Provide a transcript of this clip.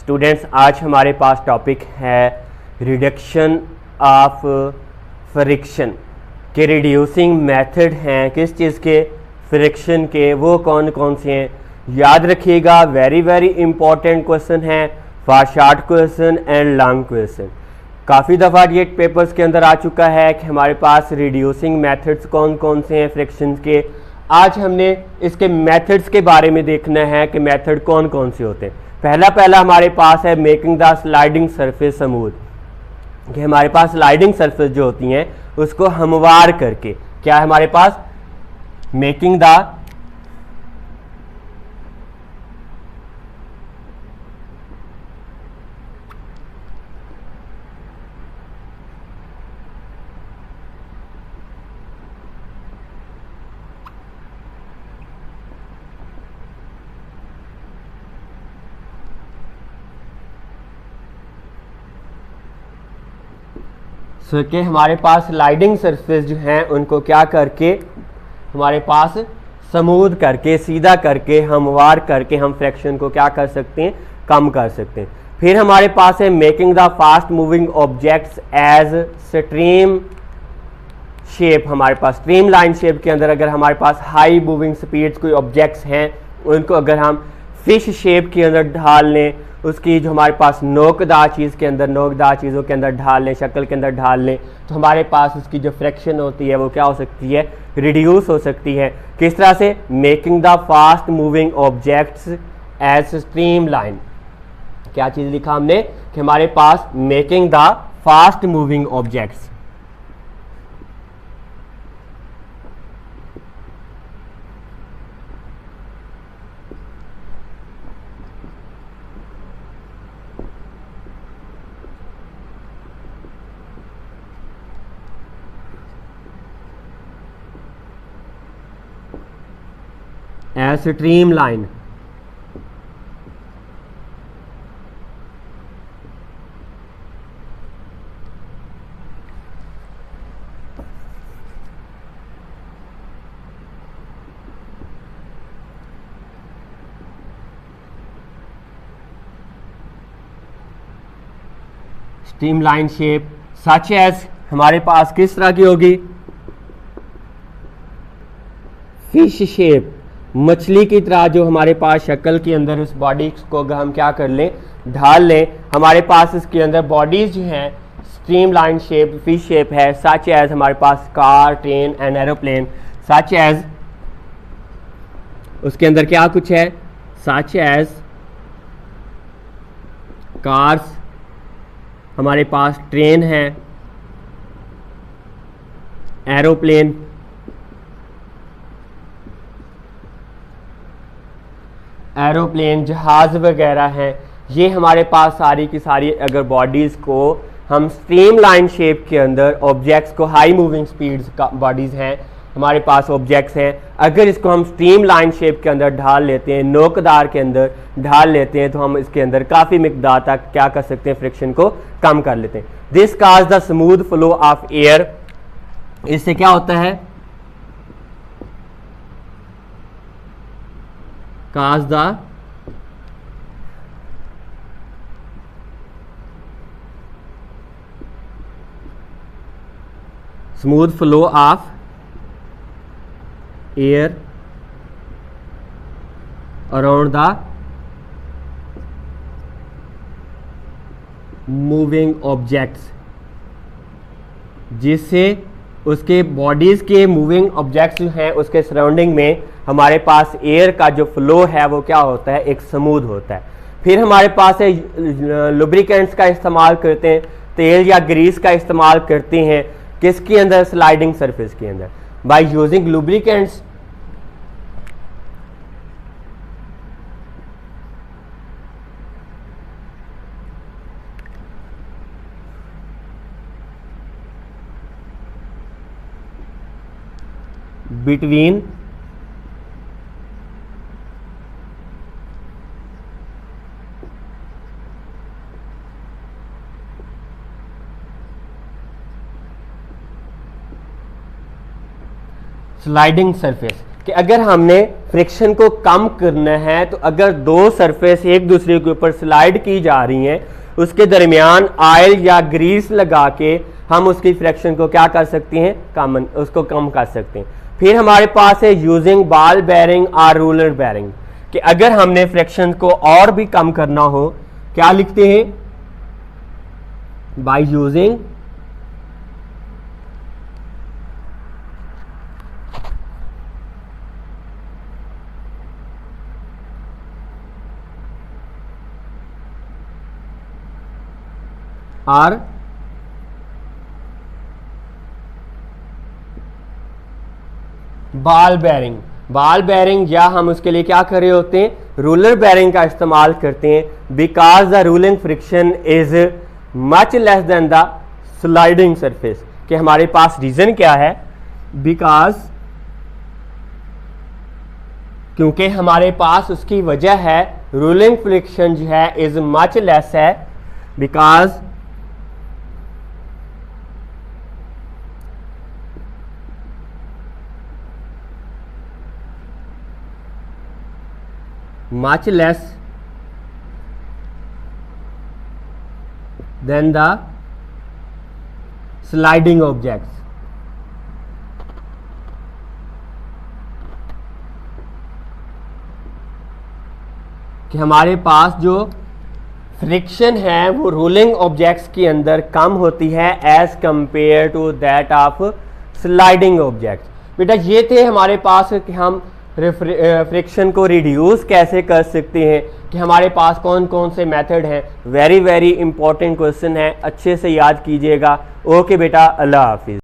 Students, आज हमारे पास topic है रिडक्शन ऑफ फ्रिक्शन के रिड्यूसिंग मेथड हैं किस चीज़ के, फ्रिक्शन के। वो कौन कौन से हैं याद रखिएगा, वेरी वेरी इंपॉर्टेंट क्वेश्चन है for short question and long question. काफ़ी दफ़ा ये पेपर्स के अंदर आ चुका है कि हमारे पास रिड्यूसिंग मेथड्स कौन कौन से हैं फ्रिक्शन के। आज हमने इसके मेथड्स के बारे में देखना है कि मेथड कौन कौन से होते हैं। पहला हमारे पास है making the sliding surface smooth, कि हमारे पास स्लाइडिंग सरफेस जो होती हैं उसको हमवार करके, क्या है हमारे पास, मेकिंग द कि हमारे पास स्लाइडिंग सरफेस जो हैं उनको क्या करके हमारे पास स्मूथ करके, सीधा करके, हमवार करके हम फ्रैक्शन को क्या कर सकते हैं, कम कर सकते हैं। फिर हमारे पास है making the fast moving objects as stream shape. हमारे पास स्ट्रीम लाइन शेप के अंदर अगर हमारे पास हाई मूविंग स्पीड्स कोई ऑब्जेक्ट्स हैं उनको अगर हम फिश शेप के अंदर ढाल लें, उसकी जो हमारे पास नोकदार चीज़ के अंदर, नोकदार चीज़ों के अंदर ढाल लें, शक्ल के अंदर ढाल लें, तो हमारे पास उसकी जो फ्रैक्शन होती है वो क्या हो सकती है, रिड्यूस हो सकती है। किस तरह से, making the fast moving objects as streamline. क्या चीज़ लिखा हमने कि हमारे पास making the fast moving objects, as streamline. Streamline shape such as हमारे पास किस तरह की होगी, फिश शेप, मछली की तरह जो हमारे पास शक्ल के अंदर उस बॉडी को अगर हम क्या कर लें, ढाल लें, हमारे पास इसके अंदर बॉडीज जो हैं streamline shape, fish shape है। सच एज हमारे पास car, train and aeroplane. Such as उसके अंदर क्या कुछ है, सच एज कार्स, हमारे पास ट्रेन है, एरोप्लेन, जहाज वगैरह हैं। ये हमारे पास सारी की सारी अगर बॉडीज़ को हम स्ट्रीम लाइन शेप के अंदर ऑब्जेक्ट्स को, हाई मूविंग स्पीड्स का बॉडीज़ हैं हमारे पास, ऑब्जेक्ट्स हैं, अगर इसको हम स्ट्रीम लाइन शेप के अंदर ढाल लेते हैं, नोकदार के अंदर ढाल लेते हैं, तो हम इसके अंदर काफ़ी मिकदार तक क्या कर सकते हैं, फ्रिक्शन को कम कर लेते हैं। This cause the smooth flow of air. इससे क्या होता है, काज the smooth flow of air around the moving objects, जिससे उसके बॉडीज़ के मूविंग ऑब्जेक्ट्स जो हैं उसके सराउंडिंग में हमारे पास एयर का जो फ्लो है वो क्या होता है, एक स्मूथ होता है। फिर हमारे पास है लुब्रिकेंट्स का इस्तेमाल करते हैं, तेल या ग्रीस का इस्तेमाल करते हैं किसके अंदर, स्लाइडिंग सरफेस के अंदर, by using lubricants. Between sliding surface, कि अगर हमने फ्रिक्शन को कम करना है तो अगर दो सरफेस एक दूसरे के ऊपर स्लाइड की जा रही हैं, उसके दरमियान ऑयल या ग्रीस लगा के हम उसकी फ्रिक्शन को क्या कर सकते हैं, उसको कम कर सकते हैं। फिर हमारे पास है यूजिंग बॉल बेयरिंग और रूलर बेयरिंग, कि अगर हमने फ्रिक्शन को और भी कम करना हो, क्या लिखते हैं, बाय यूजिंग और बॉल बेयरिंग। बॉल बेयरिंग या हम उसके लिए क्या कर रहे होते हैं, रूलर बेयरिंग का इस्तेमाल करते हैं, because the ruling friction is much less than the sliding surface. कि हमारे पास रीजन क्या है, बिकॉज क्योंकि हमारे पास उसकी वजह है रूलिंग फ्रिक्शन जो है इज मच लेस है, because much less than the sliding objects। कि हमारे पास जो फ्रिक्शन है वो रोलिंग ऑब्जेक्ट्स के अंदर कम होती है as compare to that of sliding objects. बेटा ये थे हमारे पास कि हम फ्रिक्शन को रिड्यूस कैसे कर सकते हैं, कि हमारे पास कौन कौन से मेथड हैं। वेरी इंपॉर्टेंट क्वेश्चन है, अच्छे से याद कीजिएगा। ओके बेटा, अल्लाह हाफिज़।